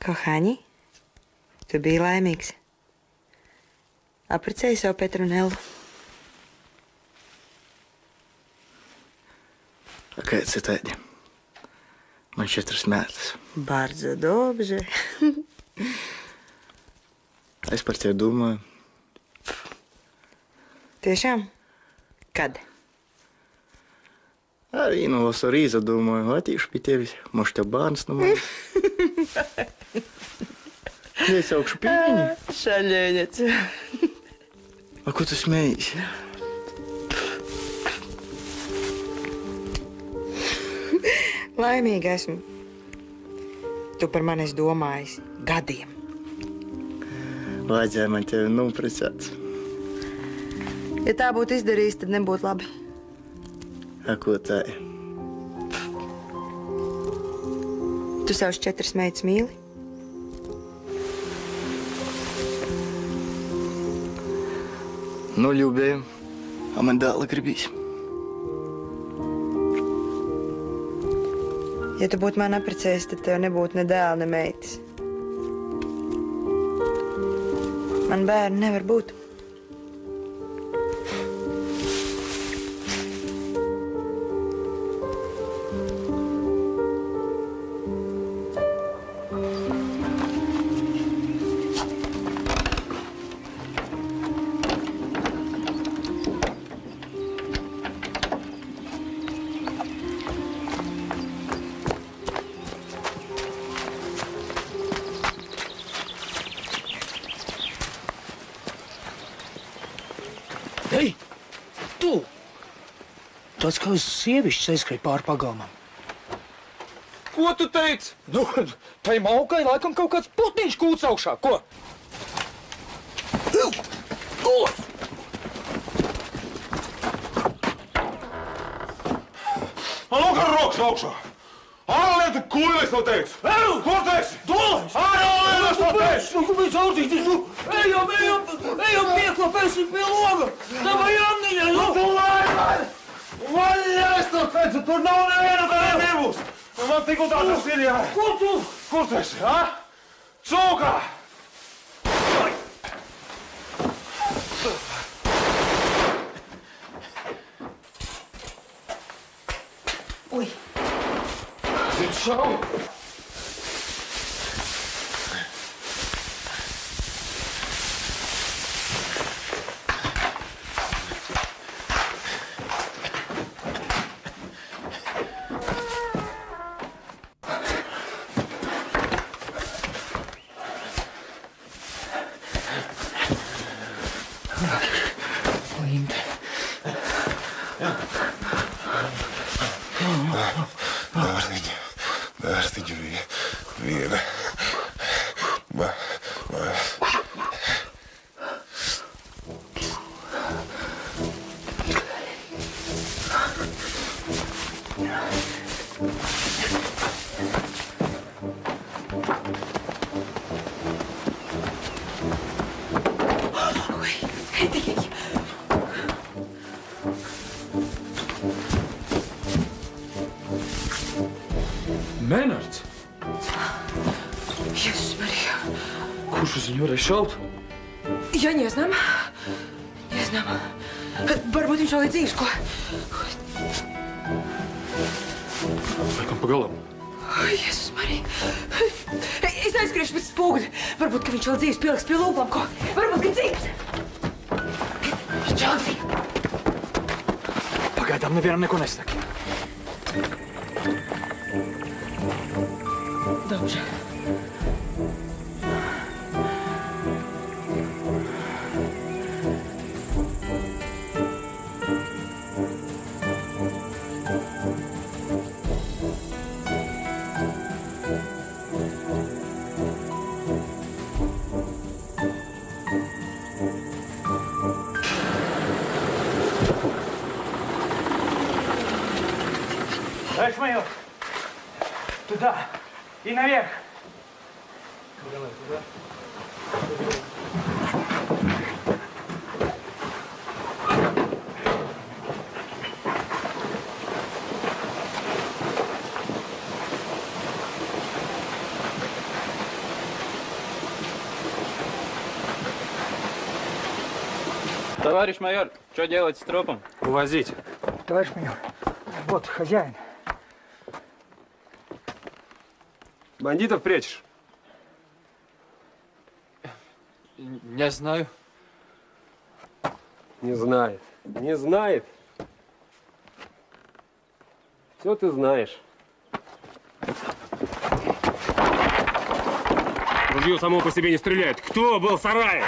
Kohaņi, tu biji laimīgs. Apprecēji savu Petronelu. Kāds ir tādi? Man 4 metus. Bardzo dobrze. Es par tevi domāju. Tiešām? Kad? Arī no Rīza domāju, attīšu pie tevis. Может, tev bērns no manis. Es augšu pieņi. Šaļēņets. A, ko tu smējies? Laimīgi esmu. Tu par mani esi domājis gadiem. Vajadzēja man tevi noprecēt. Ja tā būtu izdarījis, tad nebūtu labi. A, ko tā ir? Tu savus 4 meitas mīli? Nu, ļubēju. A man dēla gribīs. Ja tu būtu man apprecējis, tad tev nebūtu ne dēla, ne meitas. Man bērni nevar būt. Ei, tu! Tāds kā sievišķis aizskrēja pāri pagalmam. Ko tu teici? Nu, tai maukai laikam kaut kāds putniņš kūts augšā. Ko? Lūk, ar rokas augšā! Ārlieta, ko es to teicu? Ko teici? Dolaņš! Ārlieta, es to teicu! Nu, kāpēc autītis? Ejam, pieklapēsim pie loga! Tava Janniņa, nu! Tu laimē! Vaļā, es to teicu! Tur nav neviena, tā nebūs! Man tikko tā tas ir, jā! Ko tu? Kur tu esi, ha? Cūkā! Ui! Zini šau! Linde. Dārstiņa viena. Menards! Jēzus Marija. Kurš uz viņu varēja šaut? Ja не знам. Varbūt viņš vēl ir dzīves, ko? Laikam pa galam. Jēzus Marija. Es aizskriešu pēc spoguļa. Varbūt, ka viņš vēl dzīves pieliks pie lūpām, ko? Varbūt, ka dzīves. Čaldi! Pagaidām nevienam neko nesaki. Dobrze. Дальше моё. Туда. И наверх. Товарищ майор, что делать с трупом? Увозить. Товарищ майор, вот хозяин. Бандитов прячешь? Не знаю. Не знает. Не знает. Все ты знаешь. Ружье само по себе не стреляет. Кто был в сарае?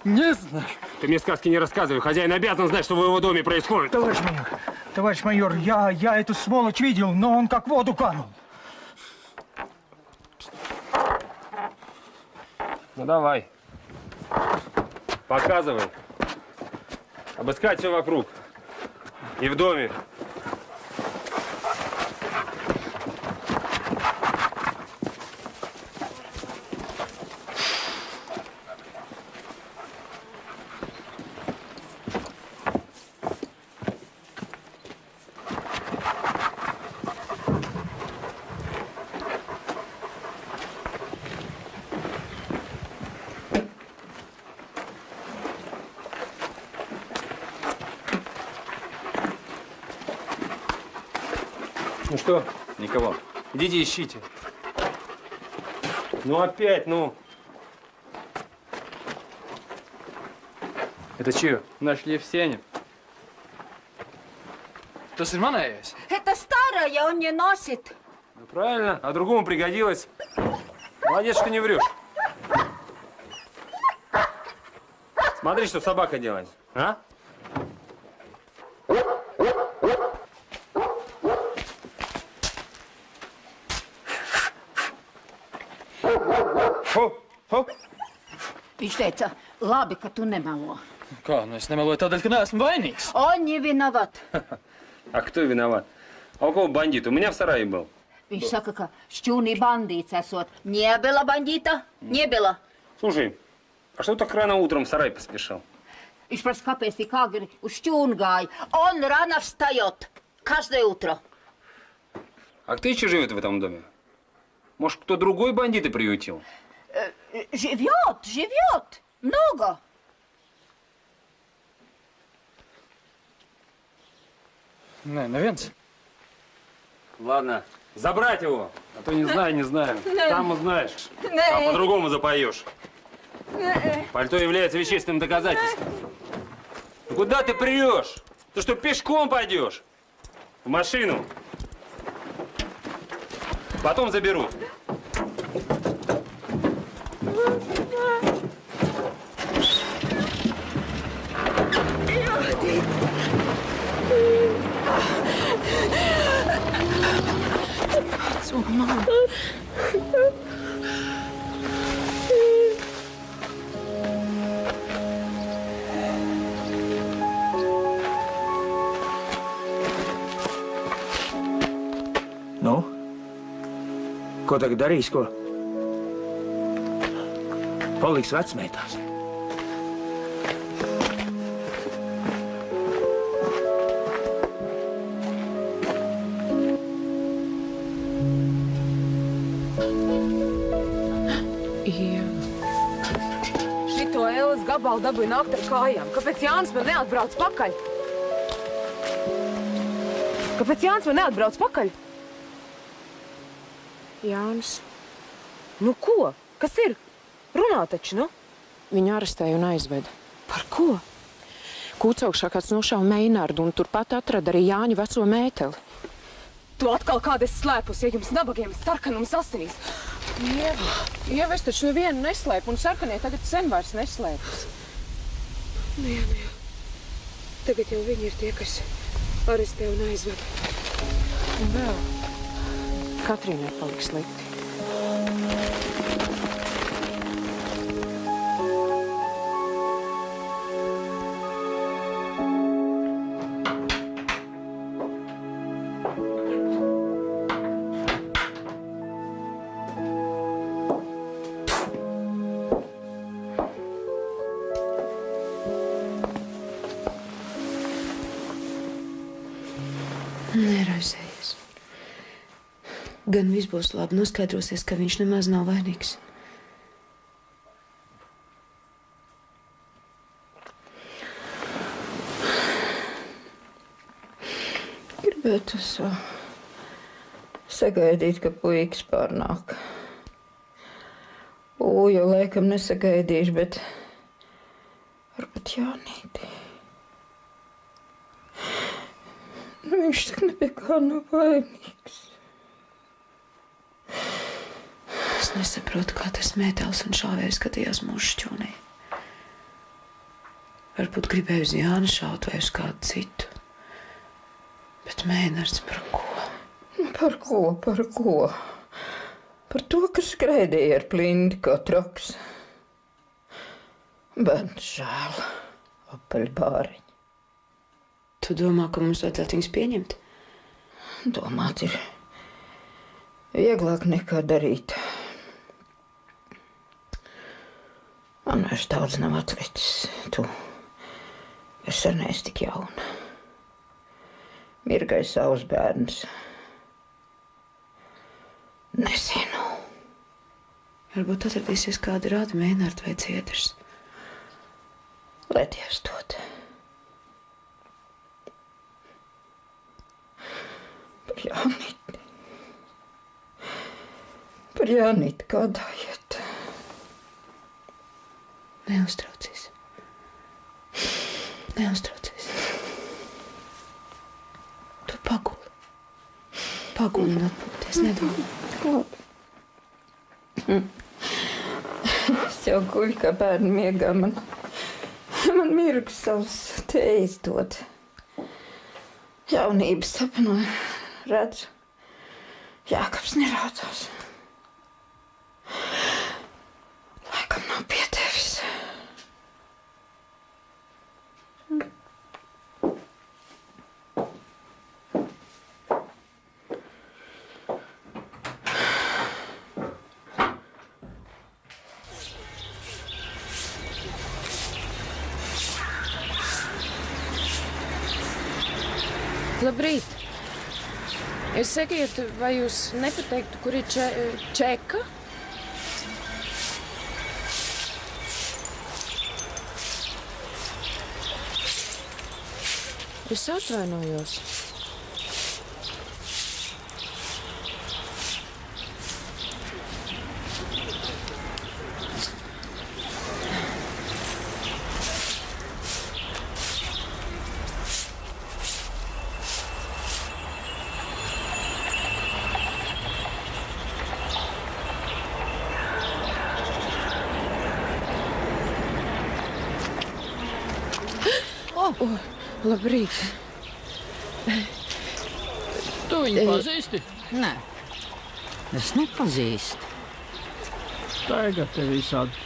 Не знаю. Ты мне сказки не рассказывай. Хозяин обязан знать, что в его доме происходит. Товарищ майор, я эту сволочь видел, но он как в воду канул. Ну давай. Показывай. Обыскать все вокруг. И в доме. Ну что? Никого. Идите ищите. Ну опять, ну. Это чье? Нашли в сене. Tas ir manējais. Это старое, он не носит. Ну, правильно, а другому пригодилось. Молодец, что не врешь. Смотри, что собака делает, а? Viņš teica, labi, ka tu nemelo. Kā? Nu es nemeloju tādēļ, ka neesmu vainīgs. Он не виноват. А кто виноват? А у кого бандит? У меня в сарае был. Viņš saka, ka šķūnī bandīts esot. Не было бандита? Не было. Слушай, а что так рано утром в сарай поспешил? Viņš prasa, kāpēc tik agri uz šķūnu gāja. Он рано встает. Каждое утро. А кто еще живет в этом доме? Может, кто другой бандиты приютил? Живет. Много. Nē, neviens. Ладно, забрать его. А то не знаю. Там узнаешь. Там по-другому запоешь. Пальто является вещественным доказательством. Ну куда ты прешь? Ты что, пешком пойдешь? В машину. Потом заберут. Nu? Ko tagad darīs, ko? Paliks vecmētās. Šito Elas gabalu dabūju nākt ar kājām. Kāpēc Jānis man neatbrauc pakaļ? Jānis. Nu ko? Kas ir? Runā taču, nu? Viņu arestēja un aizveda. Par ko? Kūcaukšā kāds nošāva Meinārdu un turpat atrada arī Jāņu veco mēteli. Tu atkal kāda esi slēpus, ja jums nabagiem sarkanums asinīs. Ieva, es taču nevienu neslēpu, un sarkanie tagad sen vairs neslēpjas. Nu jā. Tagad jau viņi ir tie, kas arestē un aizveda. Un vēl Katrīnai paliks slikti. Neraizējies. Gan viss būs labi, noskaidrosies, ka viņš nemaz nav vainīgs. Bet es sagaidīju, ka puikas pārnāk. Jau laikam nesagaidīšu, bet varbūt Jānīti. Viņš tak nepie kā nav vainīgs. Es nesaprotu, kā tas mētels un šāvējs skatījās mūsu šķūnī. Varbūt gribēju uz Jāni šaut vai uz kādu citu. Bet Mēnards par ko? Par ko? Par to, ka skraidīja ar plindi kā troks. Bērns žēl, apaļbāriņi. Tu domā, ka mums vajadzētu viņus pieņemt? Domāt ir vieglāk nekā darīt. Man vairs daudz nav atlicis. Tu esi neesi tik jauna. Mirgai savs bērns. Nezinu. Varbūt atradīsies kāda rāda Mēnarda vai Ciedrs. Lai Dievs dod. Par Jānīti gādājiet. Neuztraucies. Tu paguli. Paguli un atpūties, nedomā. Es jau guļu kā bērnu miegā. Man mirgs savs tējas dod. Jaunības sapnoju. Redzu. Jākaps neraudās. Laikam nav pietevis. Labrīt! Es sakiet, vai jūs nepateiktu, kur ir Čeka? Es atvainojos. Labrīt. Tu viņu pazīsti? Nē, es nepazīstu. Tagad te visādi.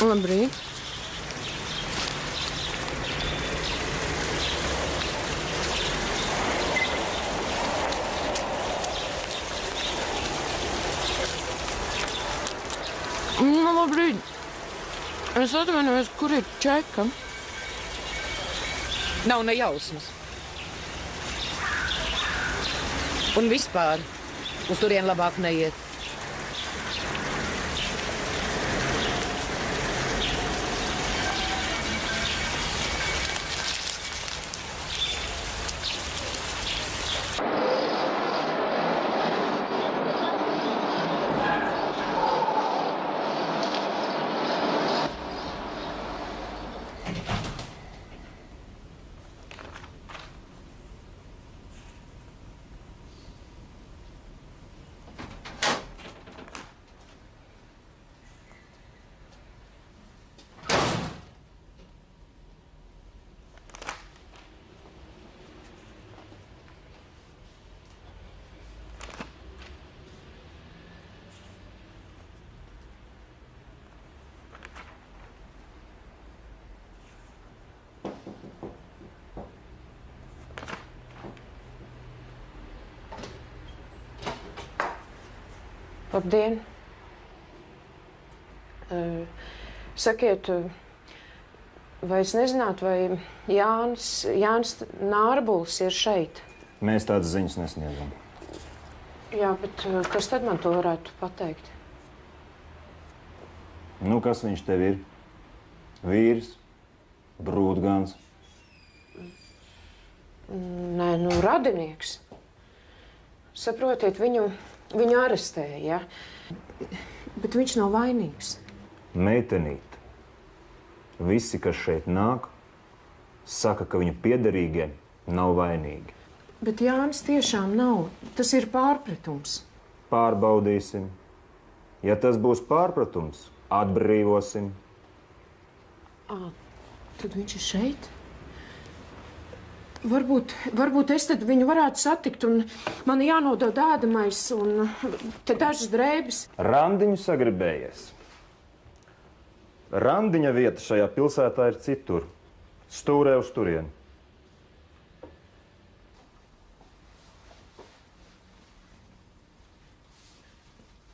Labrīt. Labrīt. Es atvainojos, kur ir Čeka? Nav ne jausmas. Un vispār uz turien labāk neiet. Labdien! Sakiet, vai es nezinātu, vai Jānis Nārbulis ir šeit? Mēs tādas ziņas nesniedzam. Jā, bet kas tad man to varētu pateikt? Nu, kas viņš tev ir? Vīrs? Brūtgans? Nē, nu, radinieks. Saprotiet, viņu arestēja, ja? Bet viņš nav vainīgs. Meitenīt. Visi, kas šeit nāk, saka, ka viņu piederīgie nav vainīgi. Bet Jānis tiešām nav. Tas ir pārpratums. Pārbaudīsim. Ja tas būs pārpratums, atbrīvosim. Tad viņš ir šeit? Varbūt es tad viņu varētu satikt, un man jānodod ēdamais un te dažas drēbes. Randiņu sagribējies. Randiņa vieta šajā pilsētā ir citur. Stūrē uz turieni.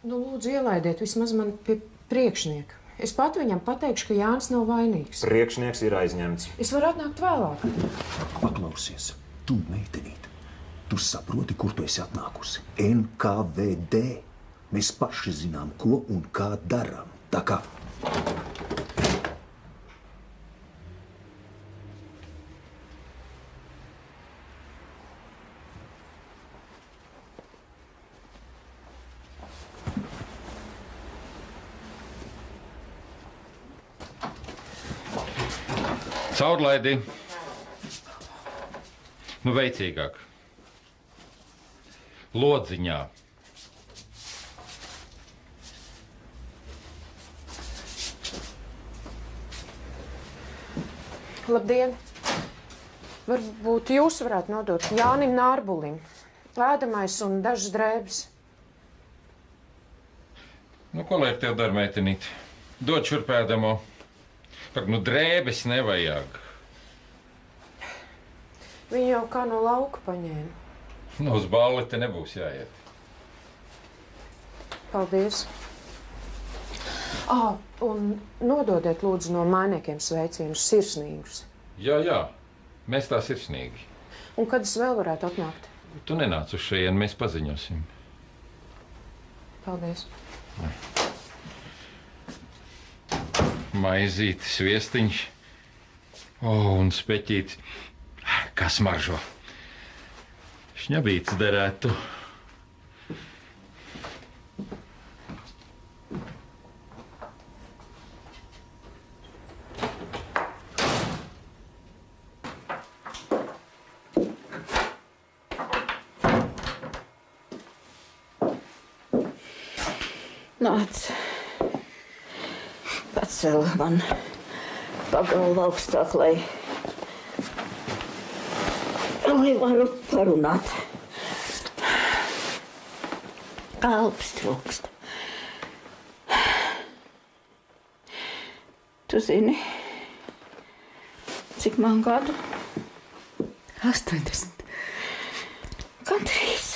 Nu, lūdzu, ielaidiet vismaz man pie priekšnieka. Es pat viņam pateikšu, ka Jānis nav vainīgs. Priekšnieks ir aizņemts. Es varu atnākt vēlāk. Paklausies, tu meitenīt, tu saproti, kur tu esi atnākusi? NKVD. Mēs paši zinām, ko un kā darām. Tā kā... Caurlaidi. Nu, veicīgāk. Lodziņā. Labdien! Varbūt jūs varētu nodot Jānim Nārbulim ēdamais un dažas drēbes. Nu, ko lai tev dara, meitenīt? Dod šurp ēdamo. Pak, nu, drēbes nevajag. Viņu jau kā no lauka paņēma. Nu, uz balli te nebūs jāiet. Paldies. Un nododiet lūdzu no mainiekiem sveicienus sirsnīgus. Jā, mēs tā sirsnīgi. Un kad es vēl varētu atnākt? Tu nenāc uz šejienu, mēs paziņosim. Paldies. Maizīti, sviestiņš. Un speķīti. Kas maržo? Šņabīts derētu. Nāc. Pacel man pagalvu augstāk, lai varu parunāt. Kalps trūkst. Tu zini, cik man gadu? 80. Gandrīz.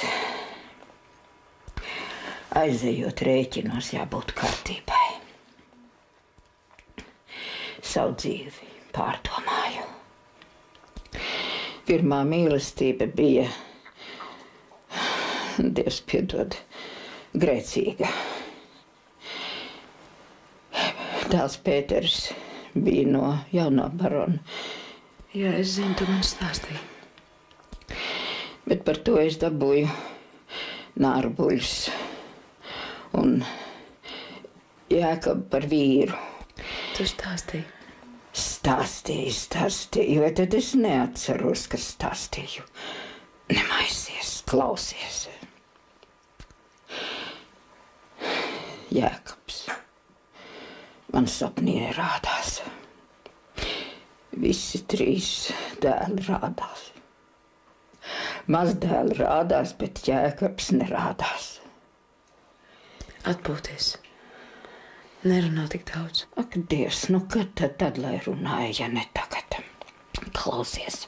Aizejot rēķinos jābūt kārtībai. Savu dzīvi pārdomāju. Pirmā mīlestība bija, Dievs piedod, grēcīga. Dēls Pēters bija no jaunā barona. Jā, es zinu, tu man stāstīji. Bet par to es dabūju Nārbuļus un Jēkabu par vīru. Tu stāstīji? Stāstīju, vai tad es neatceros, ka stāstīju. Nemaisies, klausies. Jēkabs. Man sapnī nerādās. Visi 3 dēli rādās. Mazdēli rādās, bet Jēkabs nerādās. Atpūties. Nerunā tik daudz. Ak, Dievs, nu kad tad lai runāja, ja ne tagad? Klausies.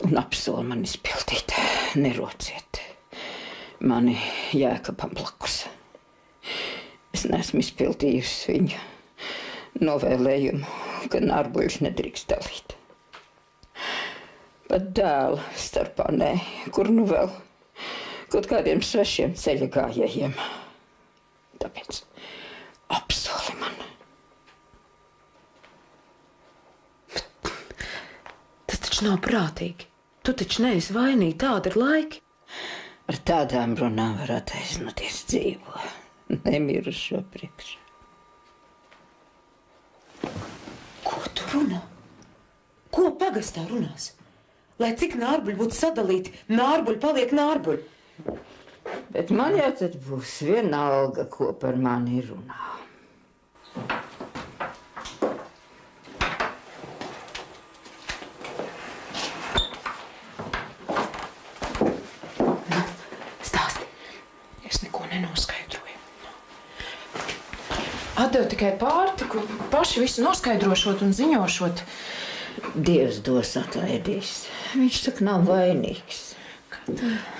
Un apsol man izpildīt. Nerociet. mani Jēkabam blakus. Es neesmu izpildījusi viņa novēlējumu, ka nārbuļus nedrīkst dalīt. Pat dēlu starpā nē, kur nu vēl kaut kādiem svešiem ceļa gājējiem. Tāpēc apsoli man. Tas taču nav prātīgi. Tu taču neesi vainīga, tāda ir laiki. Ar tādām runām var attaisnoties dzīvo, nemirušo priekšā. Ko tu runā? Ko pagastā runās? Lai cik nārbuļi būtu sadalīti, nārbuļi paliek nārbuļi. Bet man jau tad būs vienalga, ko par mani runā. Stāsti. Es neko nenoskaidroju. Atdevu tikai pārtiku, paši visu noskaidrošot un ziņošot. Dievs dos atlaidīs. Viņš tak nav vainīgs.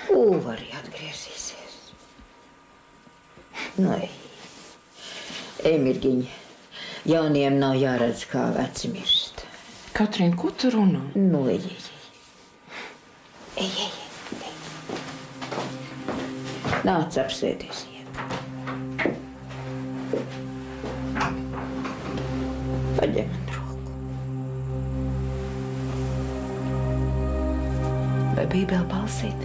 Ūvari atgriezīsies. Nu, ej. Ej, Mirgiņa. Jauniem nav jāredz, kā veci mirst. Katrīna, ko tu runā? Nu, ej, ej. Ej, ej, ej. Nāc apsēties. Paņem man roku. Vai Bībele palasīt?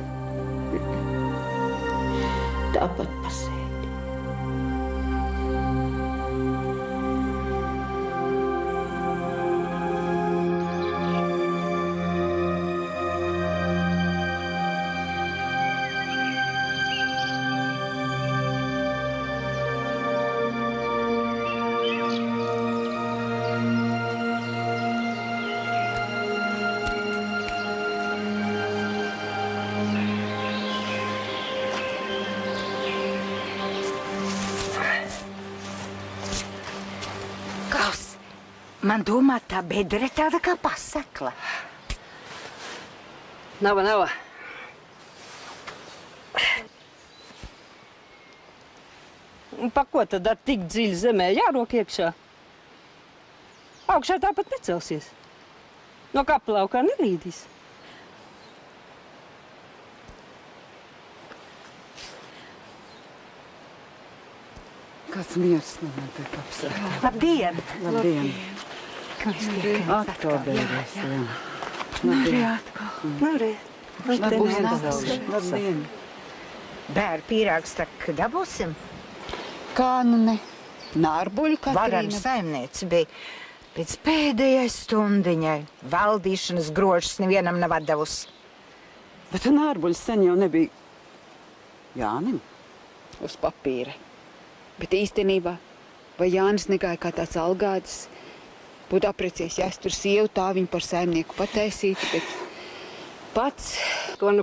Tāpat pasēdi. Man domā, tā bedre tāda kā pasakla. Nava. Pa ko tad ar tik dziļu zemē jārok iekšā? Augšā tāpat necelsies. No kaplaukā nelīdīs. Kāds miers man te apsēst. Labdien! Labdien! Atkal beidzies, jā. Labdien! Bēr pīrāgs tak dabūsim? Kā nu ne? Nārbuļu, Katrīna? Varana saimniece bija pēc pēdējai stundiņai. Valdīšanas grožas nevienam nav atdevusi. Bet nārbuļs sen jau nebija Jānim? Uz papīra. Bet īstenībā, vai Jānis negāja kā tāds algādis, būtu apreciējis, ja es tur sievu tā viņu par saimnieku pataisītu, bet pats... Ko nu?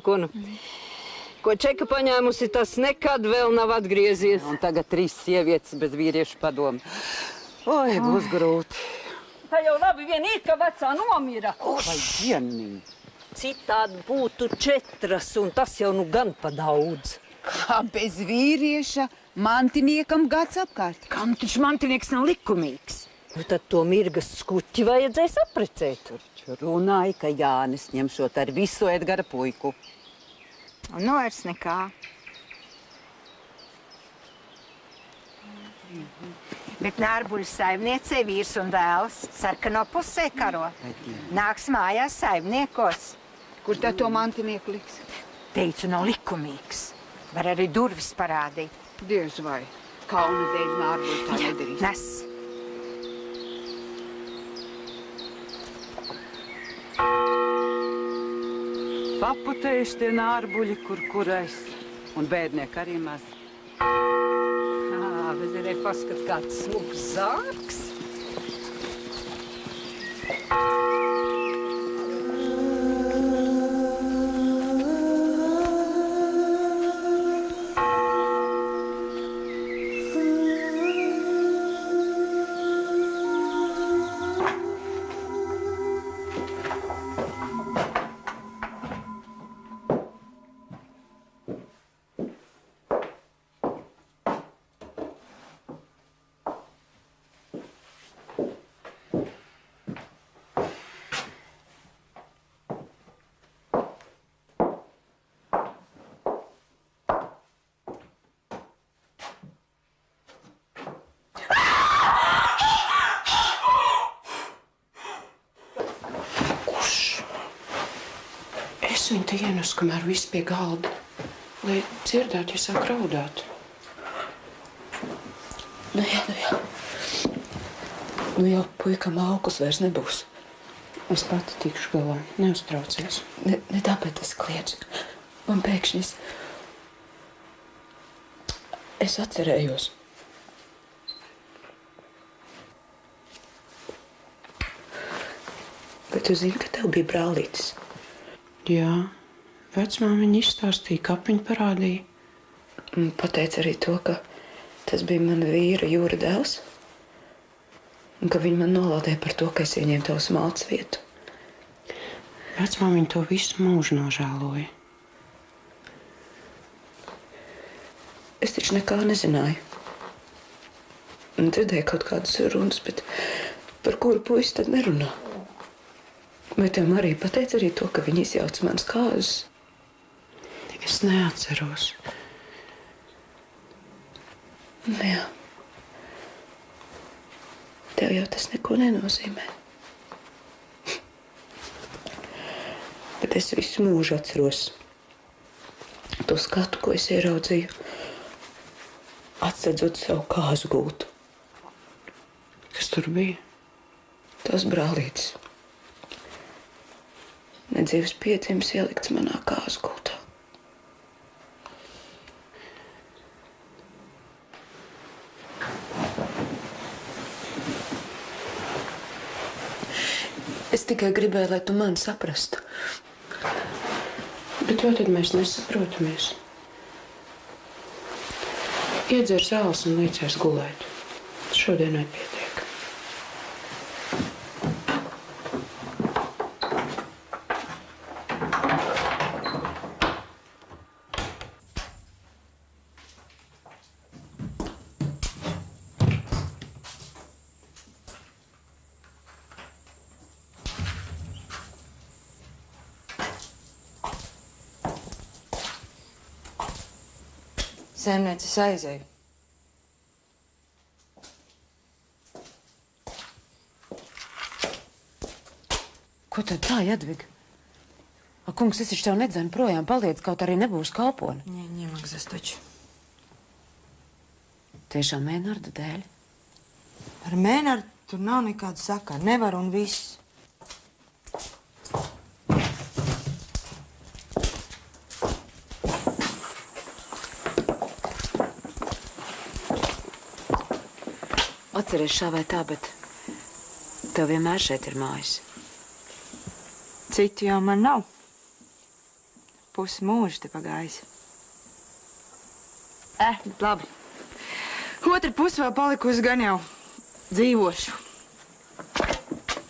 Ko čeka paņēmusi, tas nekad vēl nav atgriezies. Un tagad 3 sievietes bez vīriešu padomu. Oi, būs grūti. Tā jau labi vien ir, ka vecā nomira. Vai dienīgi. Citādi būtu 4, un tas jau nu gan pa daudz. Kā bez vīrieša mantiniekam gads apkārt? Kam taču mantinieks nav likumīgs? Nu tad to mirgas skuķi vajadzēs aprecēt. Runāja, ka Jānis ņemšot ar visu Edgara puiku. Un nu vairs nekā. Bet Nārbuļu saimniecei vīrs un dēls sarkano pusē karo. Nāks mājās saimniekos. Kur tā to mantinieku liks? Teicu, nav likumīgs. Var arī durvis parādīt. Dievs vai, kauna dēļ Nārbuļu tā nedarīs. Nes. Paputējuši tie nārbuļi, kurais. Un bērnieki arī maz. Bet arī paskat, kāds smuks zārks. viņu te ienesu, kamēr viss pie galda, lai dzirdētu, ja sāk raudāt. Nu jā. Nu jau puikam augus vairs nebūs. Es pati tikšu galā, neuztraucies. Ne tāpēc es kliedzu. Man pēkšņi es atcerējos. Bet tu zini, ka tev bija brālītis? Jā, vecmāmiņa izstāstīja, kapiņu parādīja. Un pateica arī to, ka tas bija mana vīra Jūra dēls. Un ka viņi man nolādēja par to, ka es ieņēmu tavas mātes vietu. Vecmāmiņa to visu mūžu nožēloja. Es taču nekā nezināju. Un dzirdēju kaut kādas runas, bet par kuru puisi tad nerunā? Vai tev Marija pateica arī to, ka viņi izjauc manas kāzas? Es neatceros. Nu jā. Tev jau tas neko nenozīmē. Bet es visu mūžu atceros to skatu, ko es ieraudzīju, atsedzot savu kāzu gultu. Kas tur bija? Tas brālītis. Nedzīvs piedzimis ielikts manā kāzu gultā. Es tikai gribēju, lai tu mani saprastu. Bet vai tad mēs nesaprotamies? Iedzer zāles un līdzies gulēt. Šodienai pietiek. Saimniece, es aizēju. Ko tad tā, Jadviga? Kungs, es taču tev nedzenu projām, paliec, kaut arī nebūs kalponi. Не мог засточь. Tiešām Mēnarda dēļ? Ar Mēnardu tur nav nekāda sakara. Nevar un viss. Atceries šā vai tā, bet tev vienmēr šeit ir mājas. Citu jau man nav. Pusi mūža te pagājis. Bet labi. Otra puse vēl palikusi gan jau dzīvošu.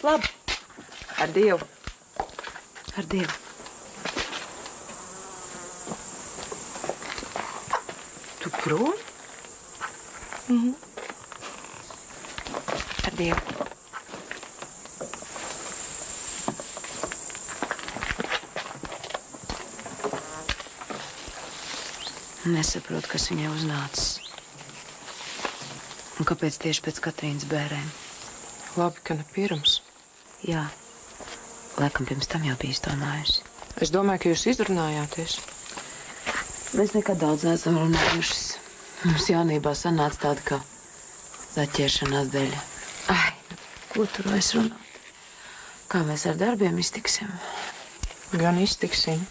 Labi. Ar Dievu. Ar Dievu. Tu prom? Ar Dievu. Nesaprotu, kas viņai uznācis. Un kāpēc tieši pēc Katrīnas bērēm? Labi, ka ne pirms. Jā. Laikam pirms tam jau bija izdomājusi. Es domāju, ka jūs izrunājāties. Mēs nekad daudz neesam runājušas. Mums jaunībā sanāca tāda, ka zaķeršanās dēļ. Ai, ko tur vairs runāt? Kā mēs ar darbiem iztiksim? Gan iztiksim.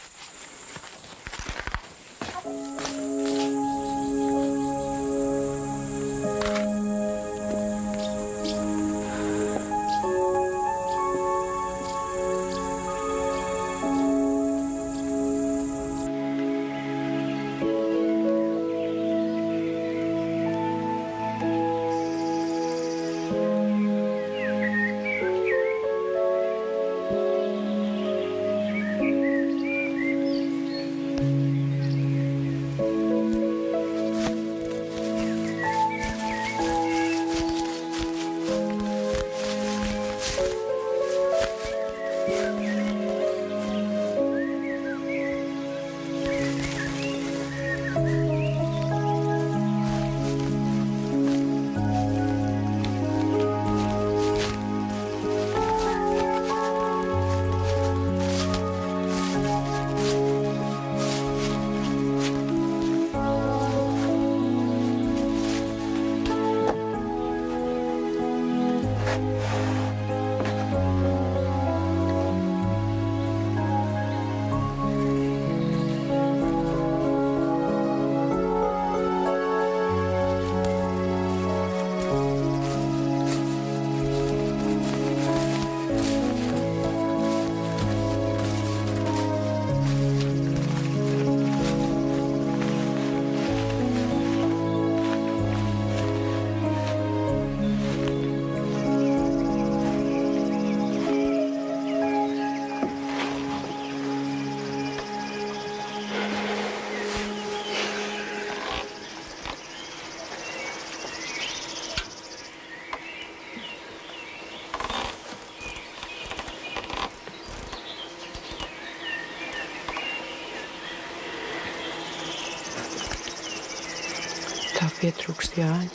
Tā pietrūkst Jāņa.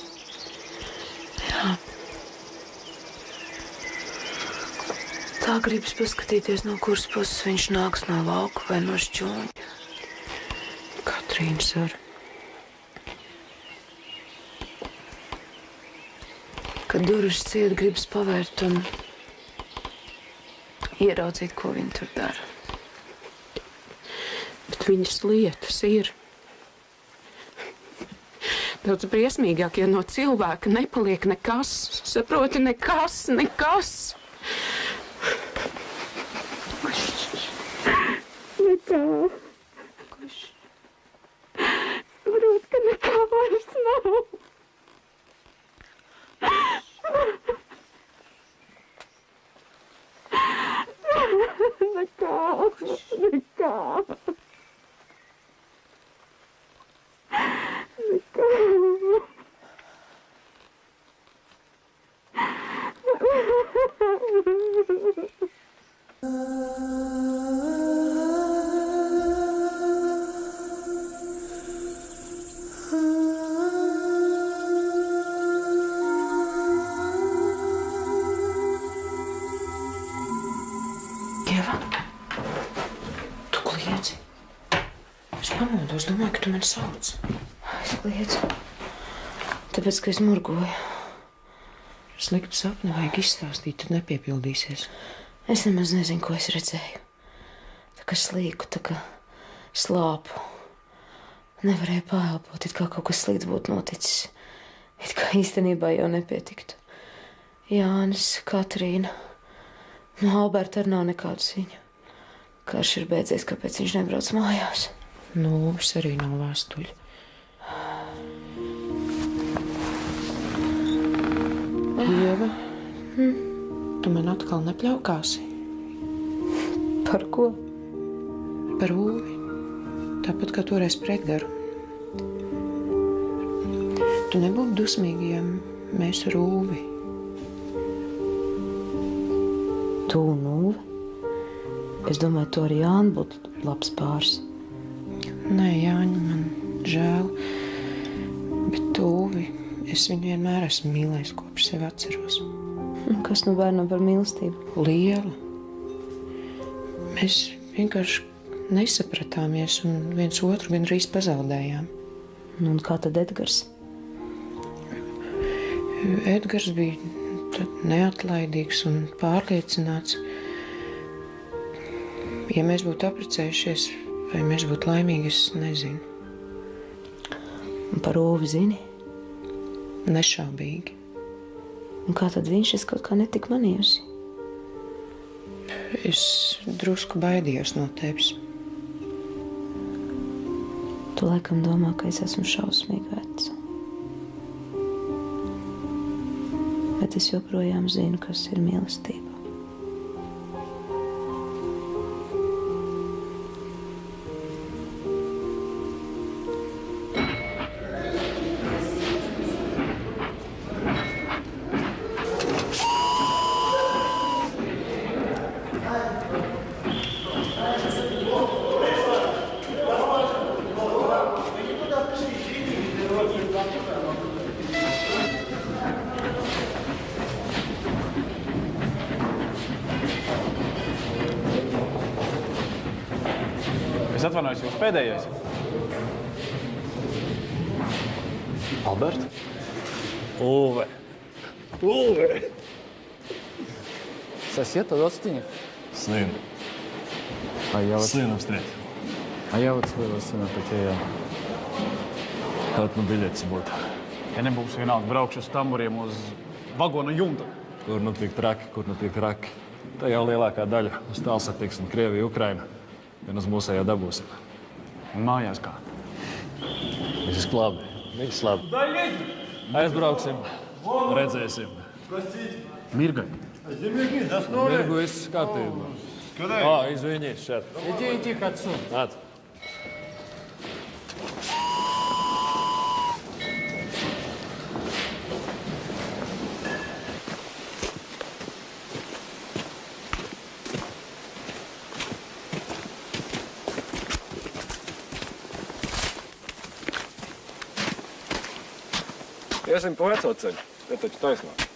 Jā. Tā gribas paskatīties, no kuras puses viņš nāks, no lauka vai no šķūņa. Katrīnas ar. Kad durvis ciet, gribas pavērt un ieraudzīt, ko viņi tur dara. Bet viņas lietas ir. Daudz briesmīgāk, ja no cilvēka nepaliek nekas. Saproti, nekas, nekas. Nekā. Saprot, ka nekā vairs nav. Nekā. Nekā. Ieva, tu kliedzi. Es pamodos, domāju, ka tu mani sauc. Es kliedzu. Tāpēc, ka es murgoju. Sliktu sapni vajag izstāstīt, tad nepiepildīsies. Es nemaz nezinu, ko es redzēju. Tā kā slīku, tā kā slāpu. Nevarēju paelpot, it kā kaut kas slikts būtu noticis. It kā īstenībā jau nepietiktu. Jānis, Katrīna. No Alberta arī nav nekādu ziņu. Karš ir beidzies, kāpēc viņš nebrauc mājās. Nūvis arī nav vēstuļi. Ieva, tu man atkal nepļaukāsi? Par ko? Par Ūvi. Tāpat kā toreiz par Edgaru. Tu nebūtu dusmīgi, ja mēs ar Ūvi. Tu un Ūvi? Es domāju, tu arī Jāni būtu labs pāris. Nē, Jāņa, man žēl. Bet Ūvi, es viņu vienmēr esmu mīlējis, kopš sevi atceros. Kas nu bērnam par mīlestību? Liela. Mēs vienkārši nesapratāmies un viens otru gandrīz pazaudējām. Un kā tad Edgars? Edgars bija neatlaidīgs un pārliecināts. Ja mēs būtu apprecējušies, vai mēs būtu laimīgi, es nezinu. Un par Ūvi zini? Nešaubīgi. Un kā tad viņš? Es kaut kā netiku manījusi. Es drusku baidījos no tevis. Tu laikam domā, ka es esmu šausmīgi veca. Bet es joprojām zinu, kas ir mīlestība. Es atvainojos, jūs pēdējais. Albert? Uve! Uve! Сосед родственник? Сын. А я вот... Сына встретил. А я вот своего сына потерял. At nu biļetes būtu. Ja nebūs vienalga braukšu uz tamburiem uz vagona jumta. Kur nu tik traki, kur nu tik raki. Tā jau lielākā daļa uz tālsatiksmi Krievija, Ukraina. Vien uz mūsējā dabūsim. Un mājās kā? Viss labi. Viss labi. Aizbrauksim. Redzēsim. Mirgai. Mirgu viss kārtībā. Извини, šeit. Иди к отцу. Nāc. Iesim pa veco ceļu. Te taču taisnāk.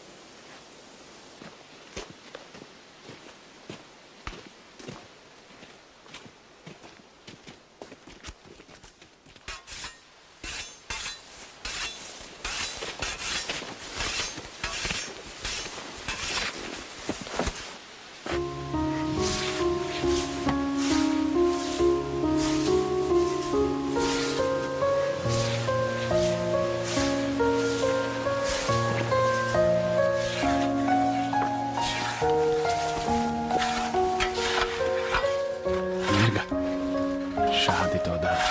Šādi to dara.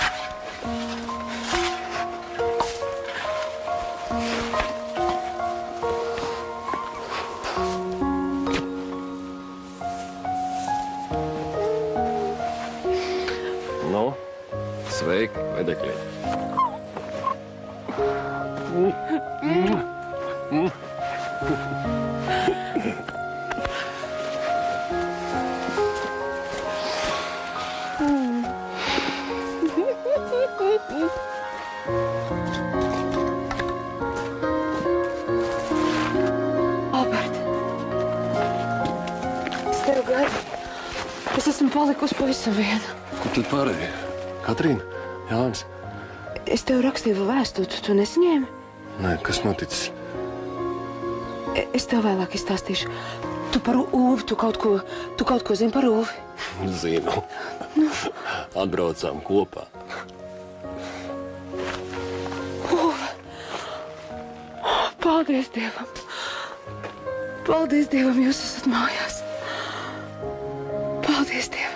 Nu, sveiki, vedekļi. Albert, es tevi gaidu. Es esmu palikusi pavisam viena. Kur tad pārējie? Katrīna? Jānis? Es tev rakstīju vēstuli, tu nesaņēmi? Nē, kas noticis? Es tev vēlāk izstāstīšu. Tu par Uvi, tu kaut ko zini par Uvi? Zinu. Atbraucām kopā. Uve! Paldies Dievam! Paldies Dievam, jūs esat mājās! Paldies Dievam!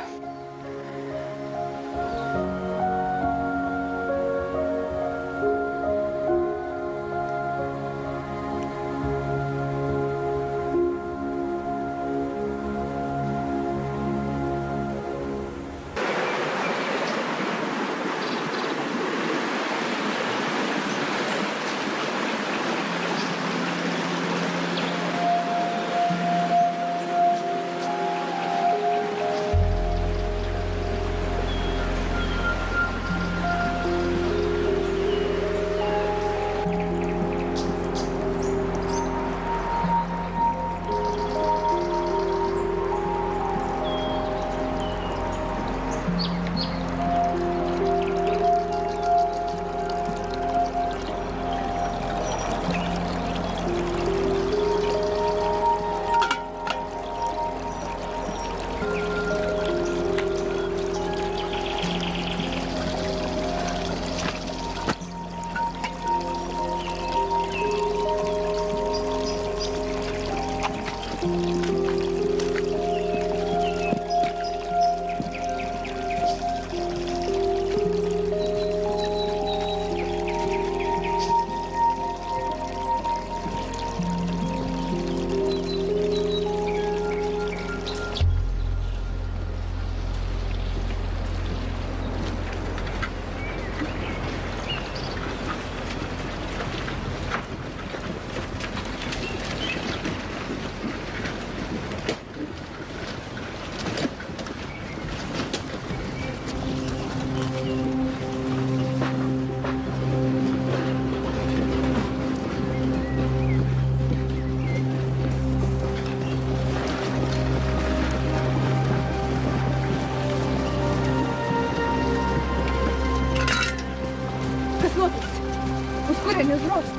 Kurieni jūs braucat?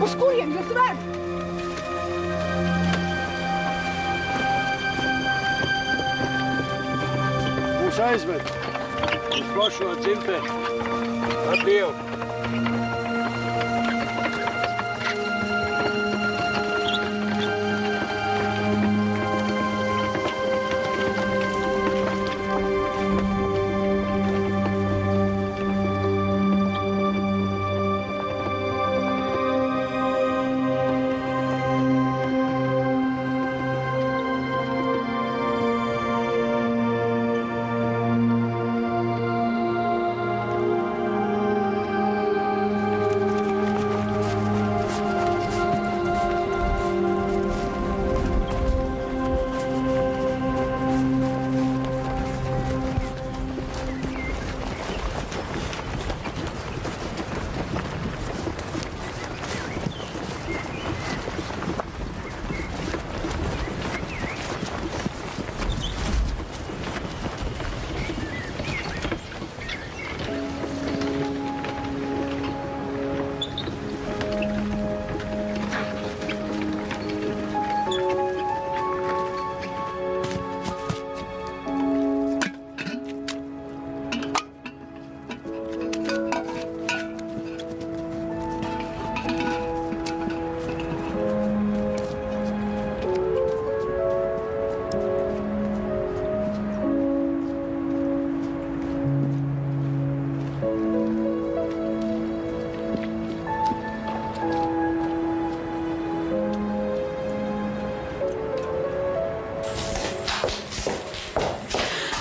Uz kurien jūs ved? Jūs aizved uz pašo dzimteni. Ar Dievu.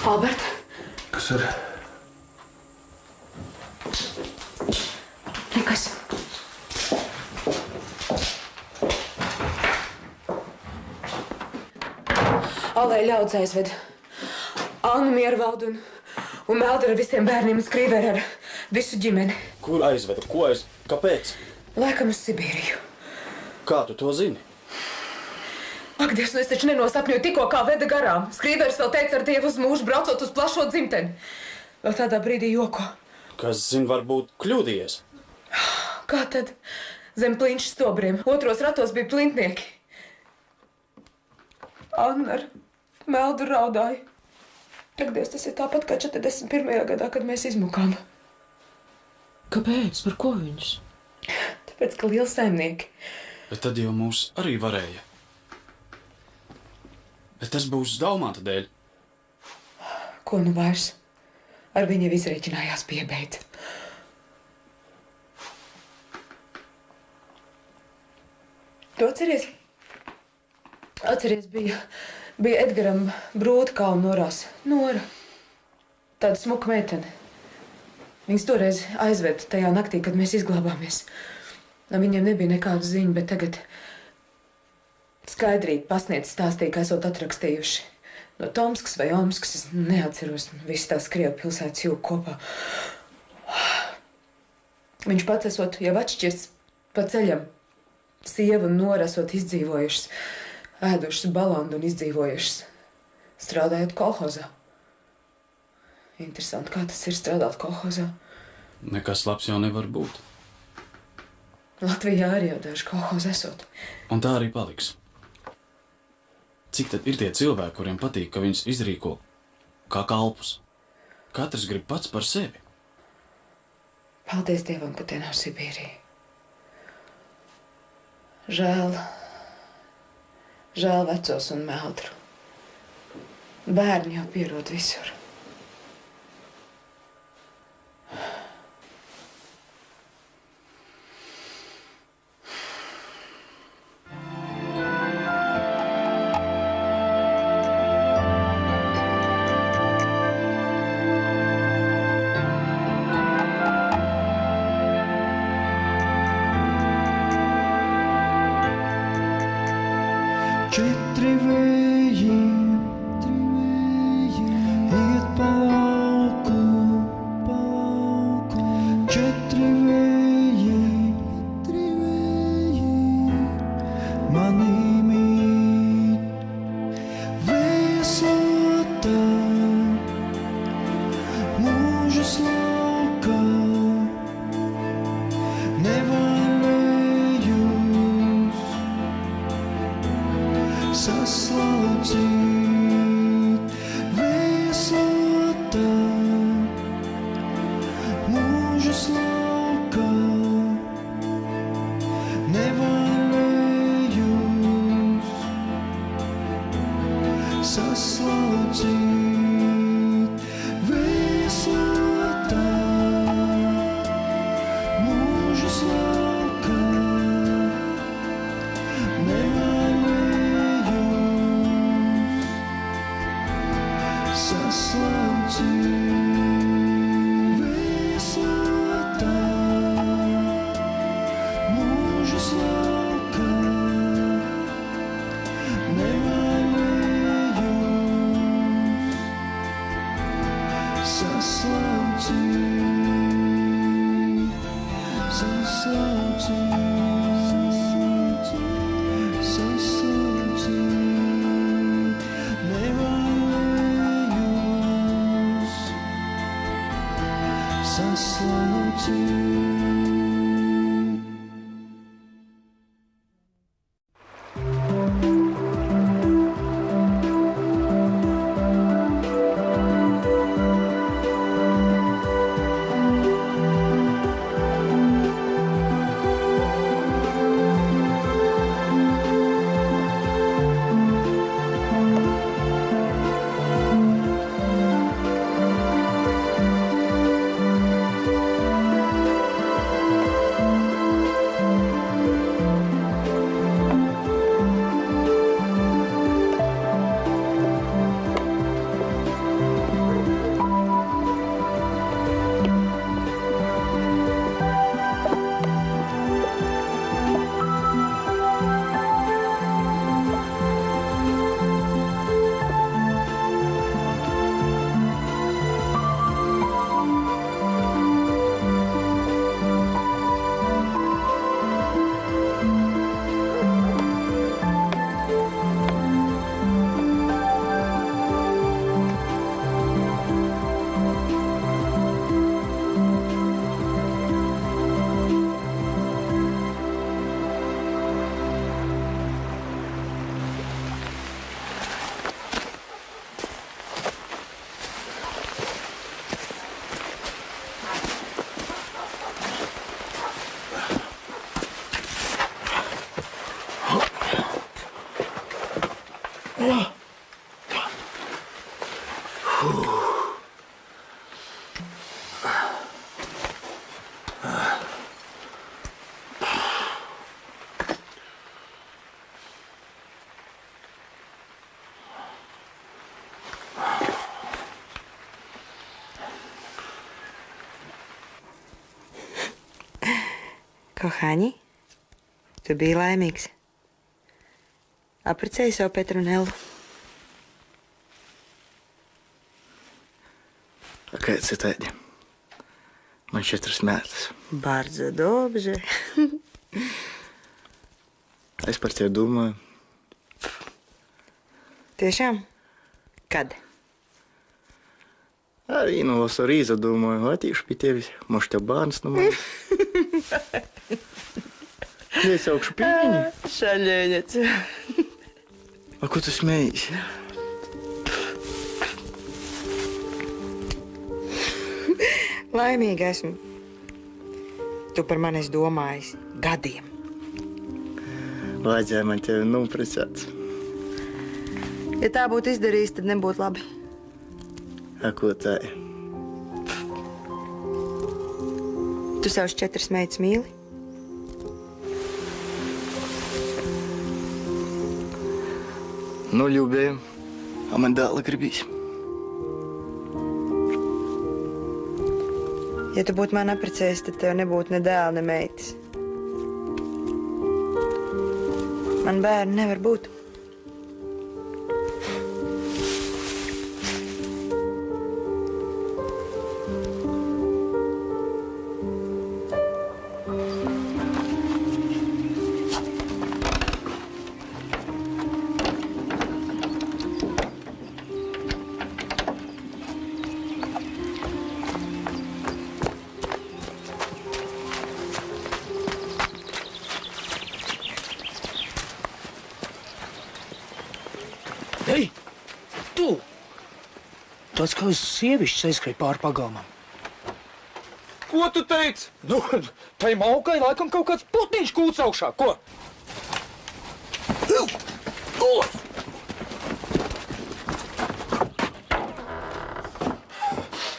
Albert, Kas ir? nekas. Alai ļaudz aizved Annu Miervaldu un Meldu ar visiem bērniem uz Krīveru ar visu ģimeni. Kur aizveda? Kāpēc? Laikam uz Sibīriju. Kā tu to zini? Ak, Dievs, nu es taču nenosapņoju tikko kā veda garām. Skrīveris vēl teica ar Dievu uz mūžu braucot uz plašo dzimteni. Vēl tādā brīdī joko. Kas zina, varbūt kļūdījies? Kā tad? Zem plinču stobriem. Otros ratos bija plintnieki. Anna ar Meldu raudāja. Ak, Dievs, tas ir tāpat kā 41. gadā, kad mēs izmukām. Kāpēc? Par ko viņus? Tāpēc, ka lieli saimnieki. Bet tad jau mūs arī varēja. Bet tas būs Daumanta dēļ. Ko nu vairs? Ar viņu izrēķinājās piebeigt. Tu atceries? Atceries, bija Edgaram Brūtkalna norās. Nora. Tāda smuka meitene. Viņas toreiz aizved tajā naktī, kad mēs izglābāmies. No viņiem nebija nekādu ziņu, bet tagad skaidrīgi pasniedz stāstīja, ka esot atrakstījuši. No Tomskas vai Omskas, es neatceros, visas tās Krievu pilsētas jūg kopā. Viņš pats esot jau atšķirts pa ceļam. Sieva un Nora esot izdzīvojušas, ēdušas balandu un izdzīvojušas, strādājot kolhozā. Interesanti, kā tas ir strādāt kolhozā. Nekas labs jau nevar būt. Latvijā arī jau daži kolhozi esot. Un tā arī paliks. Cik tad ir tie cilvēki, kuriem patīk, ka viņus izrīko kā kalpus? Katrs grib pats par sevi. Paldies Dievam, ka tie nav Sibīrija. Žēl vecos un Meldru. Bērni jau pierod visur. Četri vēji iet pa lauku, četri vēji manī mīt. Vēsotā mūža slaukā nevar vējus saslaucīt. Vēsotā saslaucīt viesotā, mūžus laukā, nevainojos, saslaucīt viesotā, mūžus laukā, Kochani, tu biji laimīgs. Apprecēji savu Petronelu. A kāds ir tādi? Man 4 metus. Bardzo dobrze. Es par tevi domāju. Tiešām? Kad? Arī no vasarīza domāju, attīšu pie tevis. Moš tev bērns no manis. Iesaukšu pīņu. Šaļēņets. A ko tu smējies? Laimīga esmu. Tu par mani esi domājis gadiem. Vajadzēja man tevi noprecēt. Ja tā būtu izdarījis, tad nebūtu labi. A ko tā ir? Tu savus 4 meitas mīli? Nu, ļūbēju. A man dēla gribīs. Ja tu būtu man apprecējis, tad tev nebūtu ne dēla, ne meitas. Man bērni nevar būt. Ei, tu! Tas kā uz sievišķis aizskrēja pāri pagalmam. Ko tu teici? Nu, tai maukai laikam kaut kāds putniņš kūts augšā. Ko?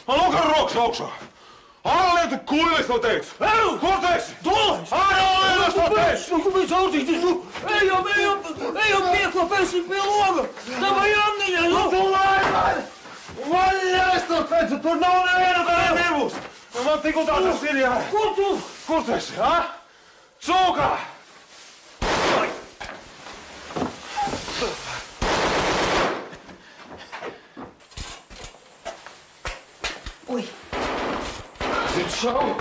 Lūk, ar rokas augšā! Ārlieta kuilis to teicu! Kur tu esi? Dolais! Ārlieta to teicu! Nu, kāpēc autītis? Ejam, pieklapēsim pie loga! Davai, Anniņa, nu! Tu laimēr! Vaļā, es to teicu, tur nav neviena tā nebūs! Man tik un tā tas ir, jā! Kur tu? Kur tu esi, ha? Cūkā! Ui! Zini šau!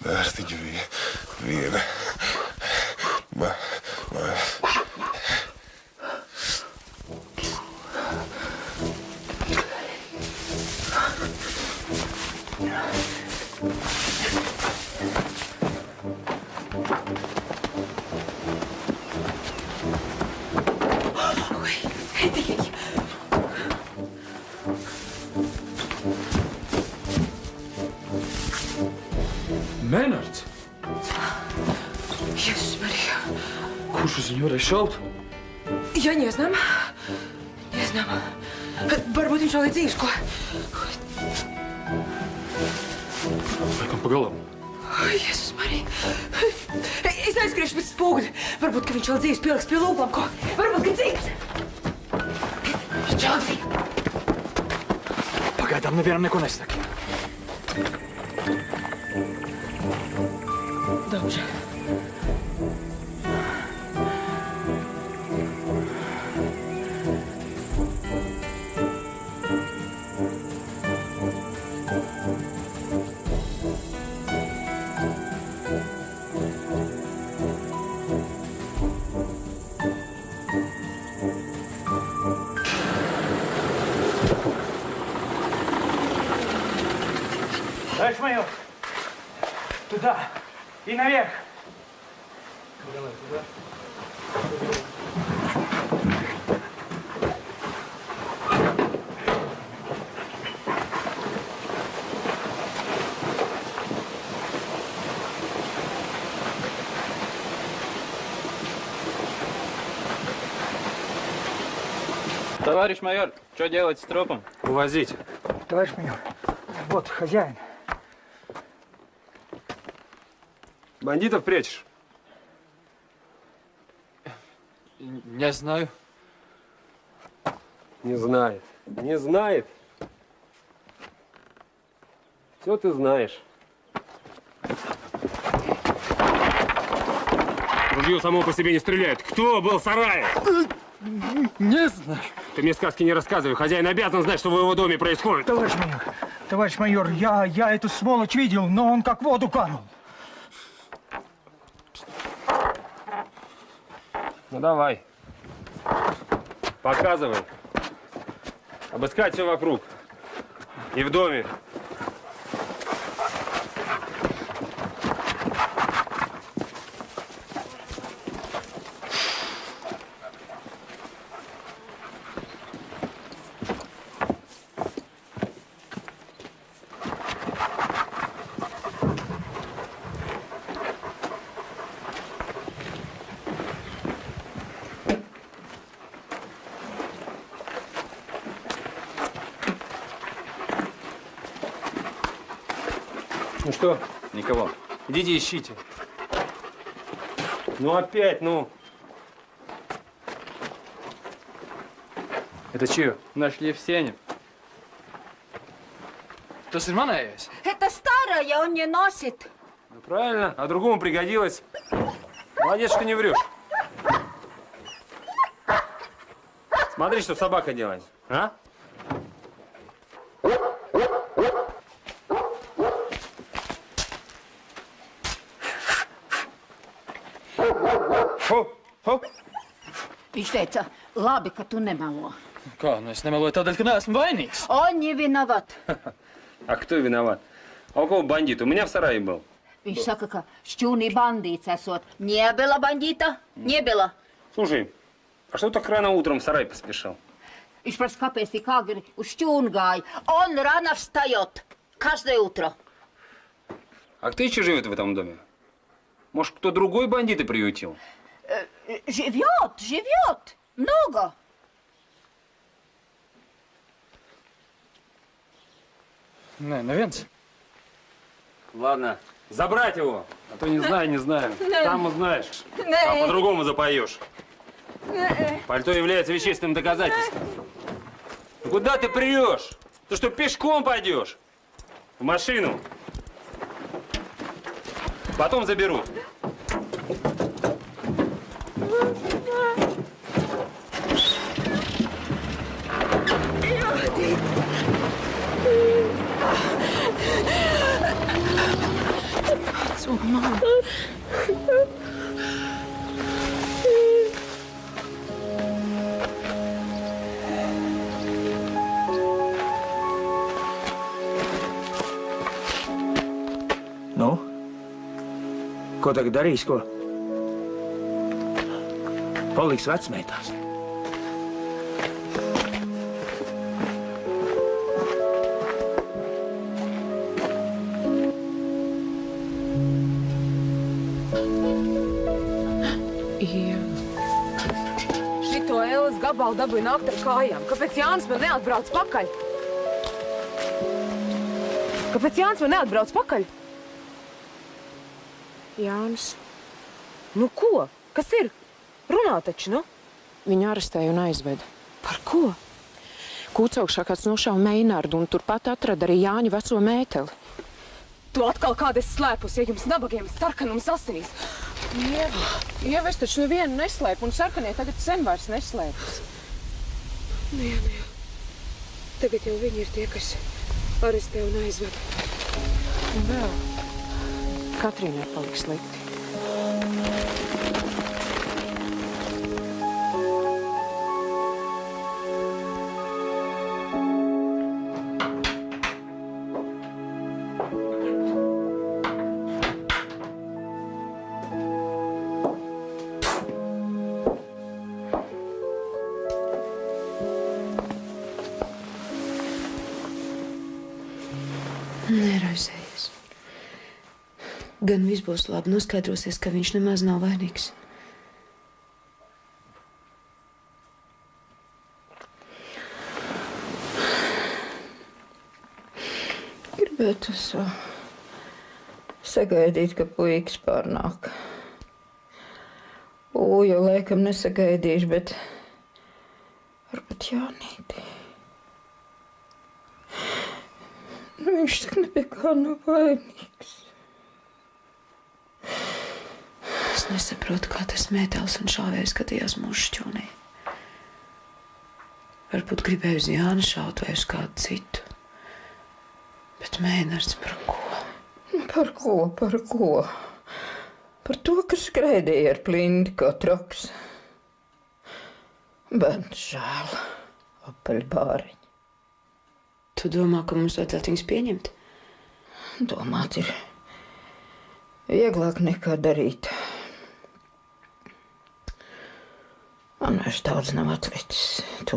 Dārstiņa viena. Menards! Jēzus Marija! Kurš uz viņu varēja šaut? Я не знам. Не знам. Varbūt viņš vēl ir dzīvs, ko? Laikam pa galam. Jēzus Marija! Es aizskriešu pēc spoguļa. Varbūt, ka viņš vēl dzīvs pieliks pie lūpām, ko? Varbūt, ka dzīvs! Čaldi! Pagaidām nevienam neko nesaki. Dobrze. Товарищ майор, туда и наверх. Давай, туда. Товарищ майор, что делать с трупом? Увозить. Товарищ майор, вот хозяин. Бандитов прячешь? Не знаю. Не знает. Не знает. Все ты знаешь. Ружье само по себе не стреляет. Кто был в сарае? Не знаю. Ты мне сказки не рассказывай. Хозяин обязан знать, что в его доме происходит. Товарищ майор, я эту сволочь видел, но он как в воду канул. Ну давай. Показывай. Обыскать все вокруг. И в доме. Ну что? Никого. Идите ищите. Ну опять, ну. Это чье? Нашли в сене. Tas ir manējais. Это старое, он не носит. Ну правильно, а другому пригодилось. Молодец, что не врешь. Смотри, что собака делает, а? Viņš teica, labi, ka tu nemelo. Kā? Nu es nemeloju tādēļ, ka neesmu vainīgs. Он не виноват. А кто виноват? А у кого бандит? У меня в сарае был. Viņš saka, ka šķūnī bandīts esot. Nebila bandīta? Nebila. Слушай, а что так рано утром в сарай поспешил? Viņš prasa, kāpēc tik agri uz šķūnu gāja. Он рано встает. Каждое утро. А кто еще живет в этом доме? Может, кто другой бандиты приютил? Живет. Много. Nē, neviens. Ладно, забрать его. А то не знаю. Нē. Там узнаешь. Нē. А по-другому запоешь. Nē. Пальто является вещественным доказательством. Куда ты прешь? Ты что, пешком пойдешь? В машину. Потом заберут. Mama. Nu? Ko tagad darīs? Ko? Paliks vecmeitās. Šito Ēles gabalu dabūja nākt ar kājām. Kāpēc Jānis man neatbrauc pakaļ? Kāpēc Jānis man neatbrauc pakaļ? Jānis. Nu ko? Kas ir? Runā taču, nu? Viņu arestēja un aizveda. Par ko? Kūcaukšā kāds nošāva Meinārdu un turpat atrada arī Jāņu veco mēteli. Tu atkal kāda esi slēpus, ja jums nabagiem sarkanums asinīs. Ieva, es taču nevienu neslēpu, un sarkanie tagad sen vairs neslēpjas. Nu jā. Tagad jau viņi ir tie, kas arestē un aizved. Un vēl Katrīnai paliks slikti. Neraizējies. Gan viss būs labi, noskaidrosies, ka viņš nemaz nav vainīgs. Gribētu sagaidīt, ka puikas pārnāk. Jau laikam nesagaidīšu, bet varbūt Jānīti. Viņš tak nebija kā nav vainīgs. Es nesaprotu, kā tas mētels un šāvējs skatījās mūsu šķūnī. Varbūt gribēju uz Jāni šaut vai uz kādu citu. Bet Meinards par ko? Par ko? Par to, ka skraidīja ar plindi kā troks. Bērns žēl. Apaļbāriņi. Tu domā, ka mums vajadzētu viņus pieņemt? Domāt ir vieglāk nekā darīt. Man vairs daudz nav atlicis. Tu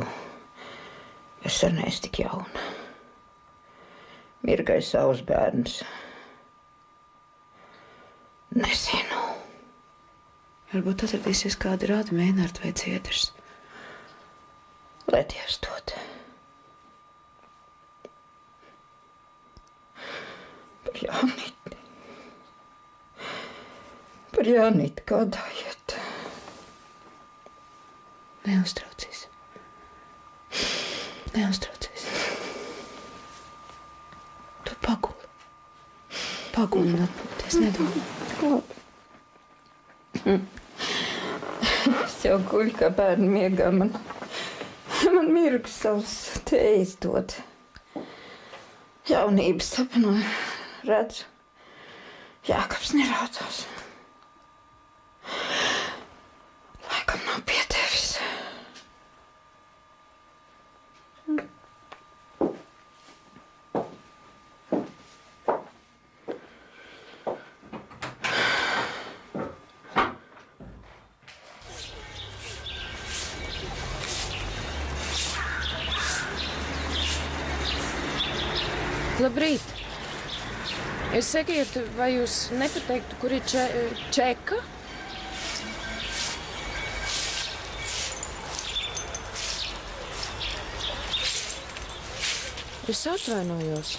esi neesi tik jauna. Mirgai savus bērnus. Nezinu. Varbūt atradīsies kāda rāda Meinārda vai Ciedrs. Lai Dievs dod. Par Jānīti gādājiet. Neuztraucies. Tu paguli. Paguli un atpūties, nedomā. Es jau guļu kā bērnu miegā. Man mirgus savus tējas dod. Jaunības sapnoju. Redzu, Jākabs neraudās. Laikam nav pietevis. Labrīt. Sakiet, vai jūs nepateiktu, kur ir Čeka? Es atvainojos.